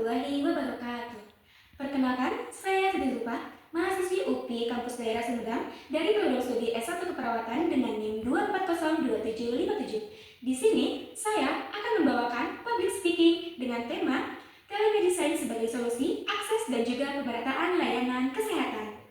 warahmatullahi wabarakatuh. Perkenalkan, saya Siti Rupa, mahasiswi UPI Kampus Daerah Sumedang dari program studi S1 Keperawatan dengan NIM 2402757. Di sini, saya akan membawakan public speaking dengan tema telemedicine sebagai solusi, akses, dan juga pemerataan layanan kesehatan.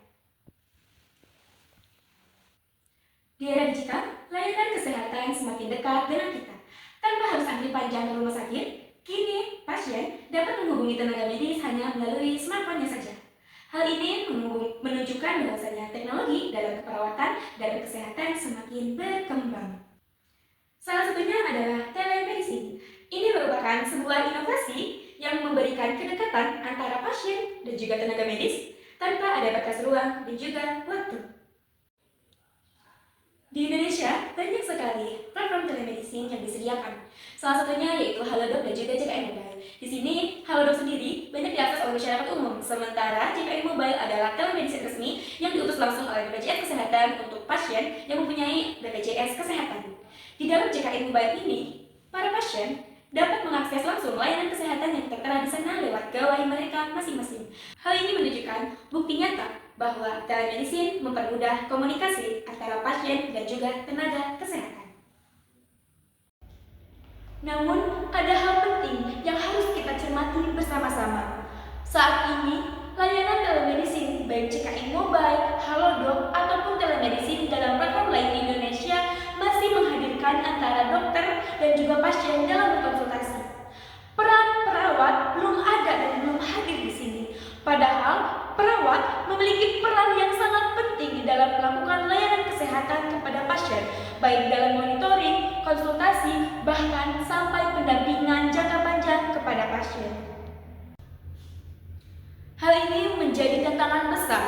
Di era digital, layanan kesehatan semakin dekat dengan kita. Tanpa harus antri panjang ke rumah sakit, kini pasien dapat menghubungi tenaga medis hanya melalui smartphone-nya saja. Hal ini menunjukkan bahwasanya teknologi dalam keperawatan dan kesehatan semakin berkembang. Salah satunya adalah telemedicine. Ini merupakan sebuah inovasi yang memberikan kedekatan antara pasien dan juga tenaga medis tanpa ada batas ruang dan juga waktu. Di Indonesia, banyak sekali platform telemedicine yang disediakan. Salah satunya yaitu Halodoc dan juga JKN Mobile. Di sini, Halodoc sendiri banyak diakses oleh masyarakat umum, sementara JKN Mobile adalah telemedicine resmi yang diutus langsung oleh BPJS Kesehatan untuk pasien yang mempunyai BPJS Kesehatan. Di dalam JKN Mobile ini, para pasien dapat mengakses langsung layanan kesehatan yang tertera di sana lewat gawai mereka masing-masing. Hal ini menunjukkan bukti nyata bahwa telemedicine mempermudah komunikasi antara pasien dan juga tenaga kesehatan. Namun, ada hal penting yang harus kita cermati bersama-sama. Saat ini, layanan telemedicine baik JKN Mobile, Halodoc, ataupun telemedicine dalam platform lain di Indonesia masih menghadirkan antara dokter dan juga pasien dalam berkonsultasi. Peran perawat belum ada dan belum hadir di sini. Padahal, perawat memiliki peran yang sangat penting di dalam melakukan layanan kesehatan kepada pasien, baik dalam monitoring, konsultasi, bahkan sampai pendampingan jangka panjang kepada pasien. Hal ini menjadi tantangan besar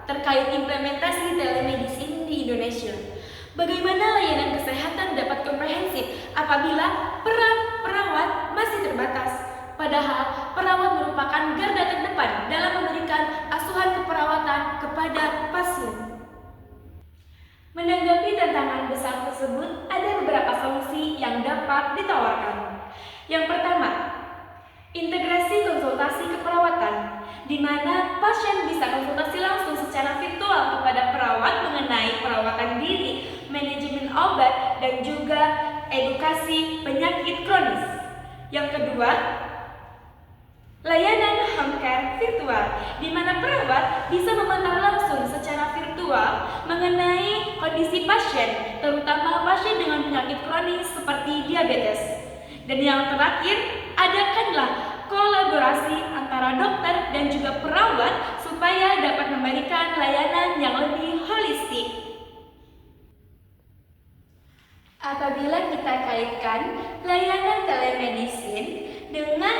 terkait implementasi telemedicine di Indonesia. Bagaimana layanan kesehatan dapat komprehensif apabila peran perawat masih terbatas? Padahal perawat merupakan garda terdepan dalam memberikan asuhan keperawatan kepada pasien. Menanggapi tantangan besar tersebut, ada beberapa solusi yang dapat ditawarkan. Yang pertama, integrasi konsultasi keperawatan, di mana pasien bisa konsultasi langsung secara virtual kepada perawat mengenai perawatan diri, manajemen obat, dan juga edukasi penyakit kronis. Yang kedua, layanan home care virtual, di mana perawat bisa memantau langsung secara virtual mengenai kondisi pasien, terutama pasien dengan penyakit kronis seperti diabetes. Dan yang terakhir, adakanlah kolaborasi antara dokter dan juga perawat supaya dapat memberikan layanan yang lebih holistik. Apabila kita kaitkan layanan telemedicine dengan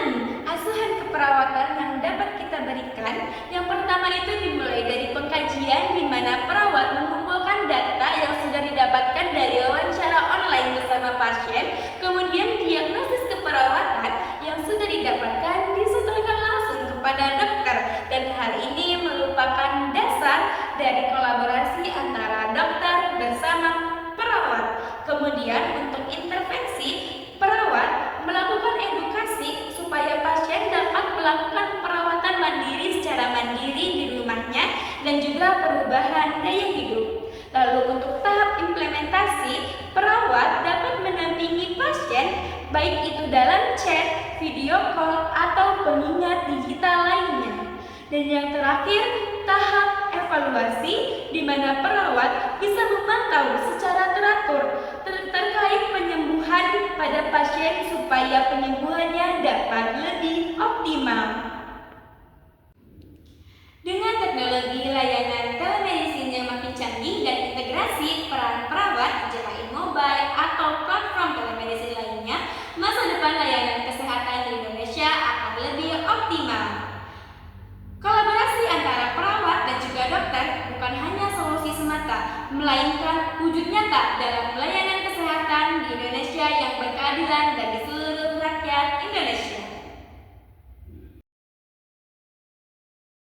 asuhan keperawatan yang dapat kita berikan, yang pertama itu dimulai dari pengkajian di mana perawat mengumpulkan data yang sudah didapatkan dari wawancara online bersama pasien, kemudian diagnosis keperawatan yang sudah didapatkan disetorkan langsung kepada dokter, dan hal ini merupakan dasar dari kolaborasi antara dokter bersama perawat. Kemudian untuk intervensi, perawat melakukan edukasi supaya pasien dapat melakukan perawatan mandiri secara mandiri di rumahnya dan juga perubahan gaya hidup. Lalu untuk tahap implementasi, perawat dapat mendampingi pasien baik itu dalam chat, video call, atau pengingat digital lainnya. Dan yang terakhir, tahap evaluasi, di mana perawat bisa memantau secara teratur terkait penyembuhan pada pasien supaya penyembuhannya dapat lebih optimal. Dengan teknologi layanan telemedicine yang makin canggih dan integrasi peran perawat, JKN Mobile, atau platform telemedicine lainnya, masa depan layanan kesehatan di Indonesia akan lebih optimal. Kolaborasi antara perawat dan juga dokter bukan hanya solusi semata, melainkan wujud nyata dalam layanan kesehatan di Indonesia yang berkeadilan dan di seluruh rakyat Indonesia.